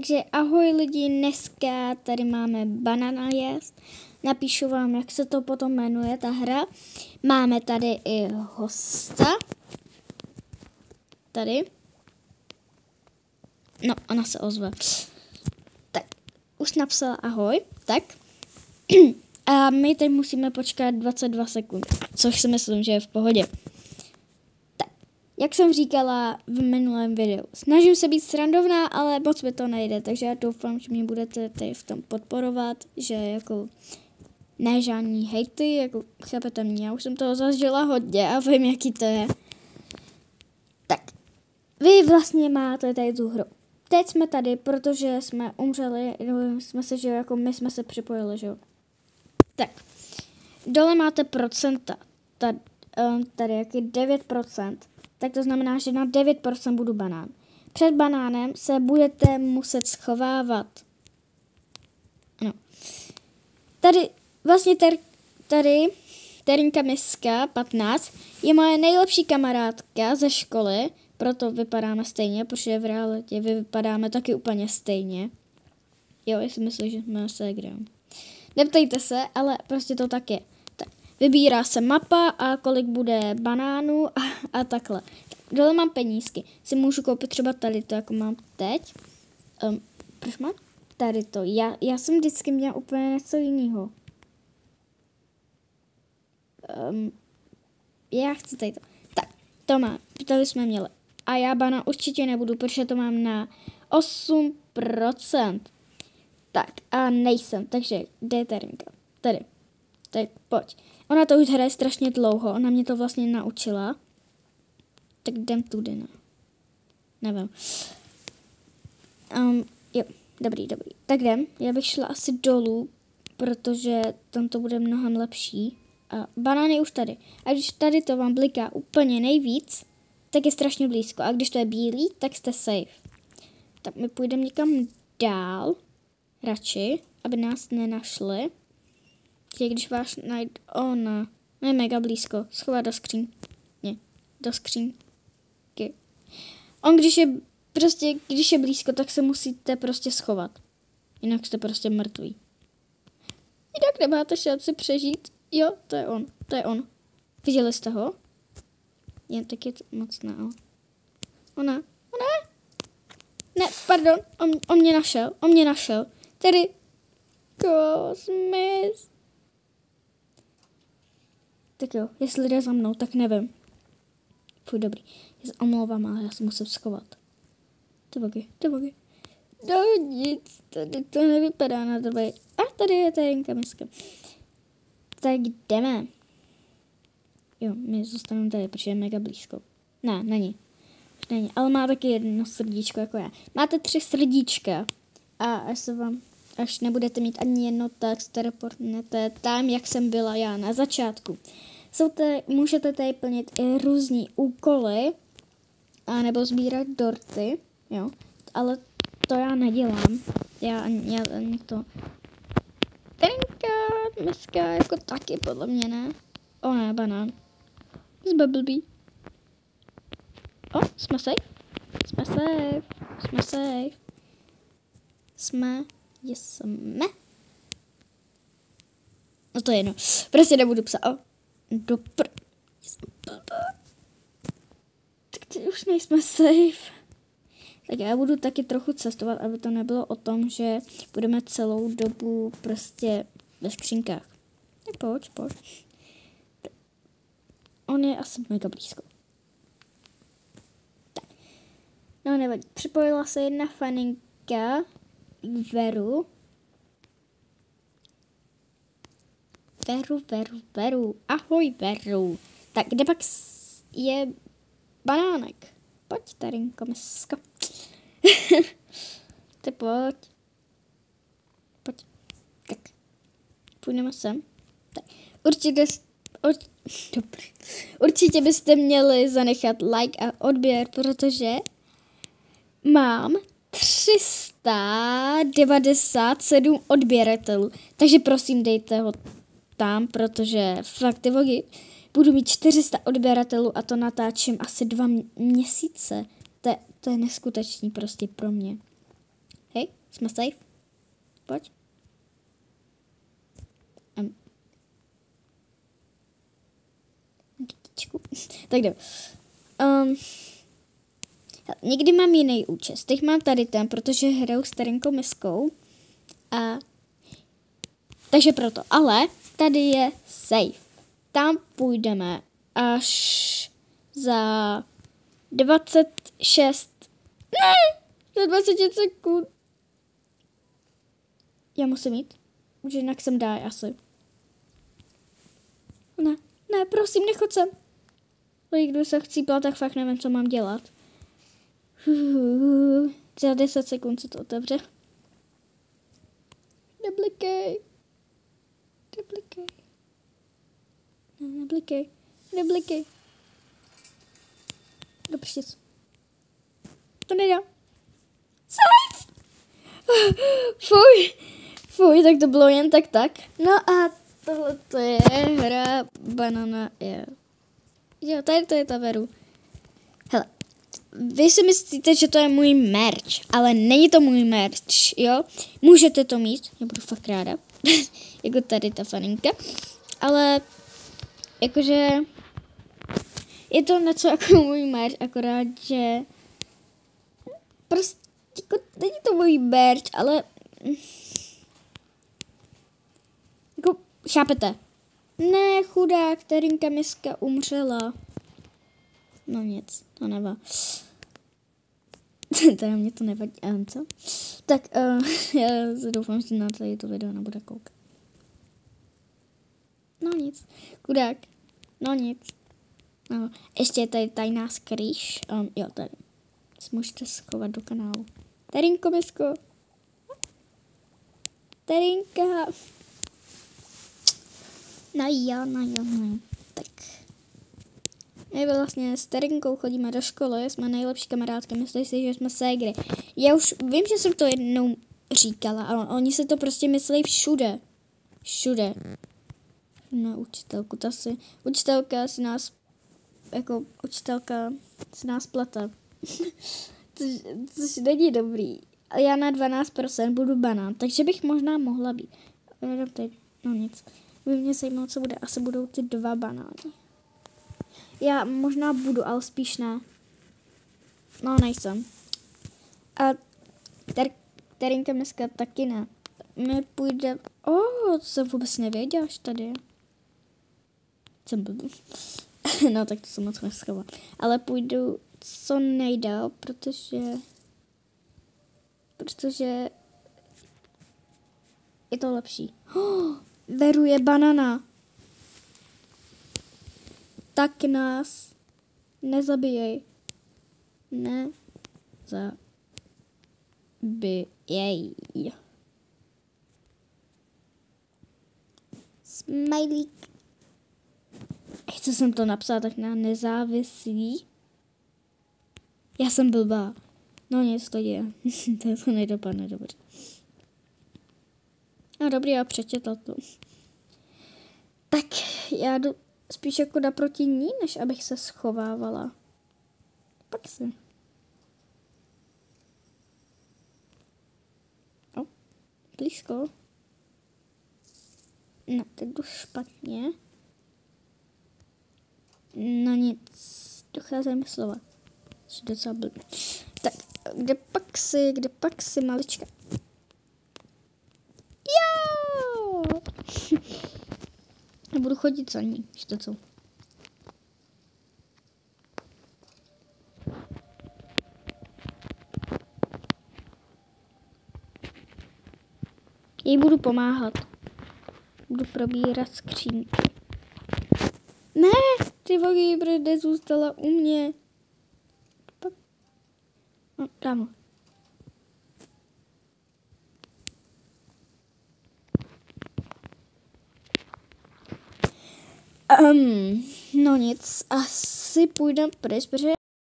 Takže ahoj lidi, dneska tady máme banana jest. Napíšu vám, jak se to potom jmenuje, ta hra. Máme tady i hosta. Tady. No, ona se ozve. Tak, už napsala ahoj, tak. A my teď musíme počkat 22 sekund, což si myslím, že je v pohodě. Tak, jak jsem říkala v minulém videu, snažím se být srandovná, ale moc mi to nejde, takže já doufám, že mě budete tady v tom podporovat, že jako ne žádný hejty, jako chápete mě, já už jsem toho zažila hodně a vím, jaký to je. Tak, vy vlastně máte tady tu hru. Teď jsme tady, protože jsme umřeli, jsme se, že jako my jsme se připojili, že jo. Tak, dole máte procenta, tady jaký 9%, tak to znamená, že na 9% budu banán. Před banánem se budete muset schovávat. Ano. Tady, vlastně tady Terinka Miska, 15, je moje nejlepší kamarádka ze školy, proto vypadáme stejně, protože v realitě vypadáme taky úplně stejně. Jo, já si myslím, že jsme se hrajeme. Neptejte se, ale prostě to tak je. Tak, vybírá se mapa a kolik bude banánů a takhle. Dole mám penízky. Si můžu koupit třeba tady to, jako mám teď. Proč mám tady to? Já jsem vždycky měla úplně něco jiného. Já chci tady to. Tak, to mám. Tady jsme měli. A já banán určitě nebudu, protože to mám na 8%. Tak a nejsem, takže kde je Terinka? Tady. Tak pojď. Ona to už hraje strašně dlouho, ona mě to vlastně naučila. Tak jdem tudy, ne? Nevím. Jo, dobrý. Tak jdem, já bych šla asi dolů, protože tam to bude mnohem lepší. A banán je už tady. A když tady to vám bliká úplně nejvíc, tak je strašně blízko. A když to je bílý, tak jste safe. Tak my půjdeme někam dál. Radši, aby nás nenašli. Když vás najde ona, je mega blízko, schová do skříň. Ne, do skřínky. On, když je blízko, tak se musíte prostě schovat. Jinak jste prostě mrtví. Jinak nemáte šanci přežít. Jo, to je on. Viděli jste ho? Jen tak je to moc ne. Ona. Ne, pardon, on mě našel. Tedy Kosmis. Tak jo, jestli jde za mnou, tak nevím. Fuj, dobrý. Já se omlouvám, ale já se musím schovat. To boky. No nic, to nevypadá na dobré. A tady je Terinka Miska. Tak jdeme. Jo, my zůstaneme tady, protože je mega blízko. Ne, není, ale má taky jedno srdíčko jako já. Máte 3 srdíčka a až nebudete mít ani jedno, tak jste reportnete tam, jak jsem byla já na začátku. Můžete tady plnit i různý úkoly a nebo sbírat dorty, jo, ale to já nedělám. Já ani to. Terinka, Miska, jako taky podle mě ne. O ne, banán. Jsme blbý. O, jsme safe. Jsme. No to je jedno. Prostě nebudu psát. O, tak teď už nejsme safe. Tak já budu taky trochu cestovat, aby to nebylo o tom, že budeme celou dobu prostě ve skřínkách. Tak pojď. On je asi mega blízko. Tak. No nevadí. Připojila se jedna faninka Veru. Ahoj Veru. Tak kde pak je banánek? Pojď, Terinko Miska. Ty pojď. Tak. Půjdeme sem. Tak. Určitě byste měli zanechat like a odběr, protože mám 397 odběratelů. Takže prosím, dejte ho tam, protože fakt ty vogy budu mít 400 odběratelů a to natáčím asi 2 měsíce. To je neskutečný prostě pro mě. Hej, jsme safe. Pojď. Tak jdem. Někdy mám jiný účest. Teď mám tady ten, protože hraju s tarinkou miskou. A takže proto. Ale tady je safe. Tam půjdeme až za 26. Ne! Za 20 sekund. Já musím jít. Už jinak jsem dá asi. Ne, prosím, nechoď sem. Když se chcípla, tak fakt nevím, co mám dělat. Za 10 sekund se to otevře. Neblikej. Neblikej. Dobře. To nedá. Safe! Fuj, tak to bylo jen tak. No a tohle to je hra Banana je. Jo, tady to je ta veru. Hele, vy si myslíte, že to je můj merch, ale není to můj merch, jo? Můžete to mít, já budu fakt ráda, jako tady ta faninka, ale jakože je to něco jako můj merch, akorát, že prostě jako, není to můj merch, ale jako, chápete? Ne, chudák, tarinka miska umřela. No nic, to nevá. Teda mě to nevadí, co? Tak já doufám, že na tady to video nebude koukat. No nic, chudák. No nic. No, ještě je tady tajná skrýš. Jo, tady. Můžete schovat do kanálu. Tarinko misko. Tarinka. No jo. Tak. My vlastně s Tarinkou chodíme do školy, jsme nejlepší kamarádky, myslí si, že jsme ségry. Já už vím, že jsem to jednou říkala, ale oni se to prostě myslí všude. Na učitelku, učitelka si nás plete. což není dobrý. A já na 12% budu banán, takže bych možná mohla být. No nic. By mě zajímalo, co bude. Asi budou ty 2 banány. Já možná budu, ale spíš ne. No, nejsem. A Tarinka dneska taky ne. My půjde... to jsem vůbec nevěděla, až tady je. Jsem blbý. No, tak to jsem moc neschovala. Ale půjdu co nejdál, protože je to lepší. Veru je banana. Tak nás nezabijej. Nezabijej. Smajlík. Co jsem to napsala, tak na nezávislý. Já jsem blbá. No nic, to je. To nedopadne dobře. No dobrý, já přečetla to. Tak já jdu spíš jako naproti ní, než abych se schovávala. Pak se. Blízko. No, teď jdu špatně. No nic, dochází mi slova. Jsi docela blbý. Tak, kde pak si, malička? Jo! Já budu chodit za ní, ještě co? Jí budu pomáhat. Budu probírat skřínky. Ne, ty vogy, protože zůstala u mě. No, dámo. No nic, asi půjdem pryč, protože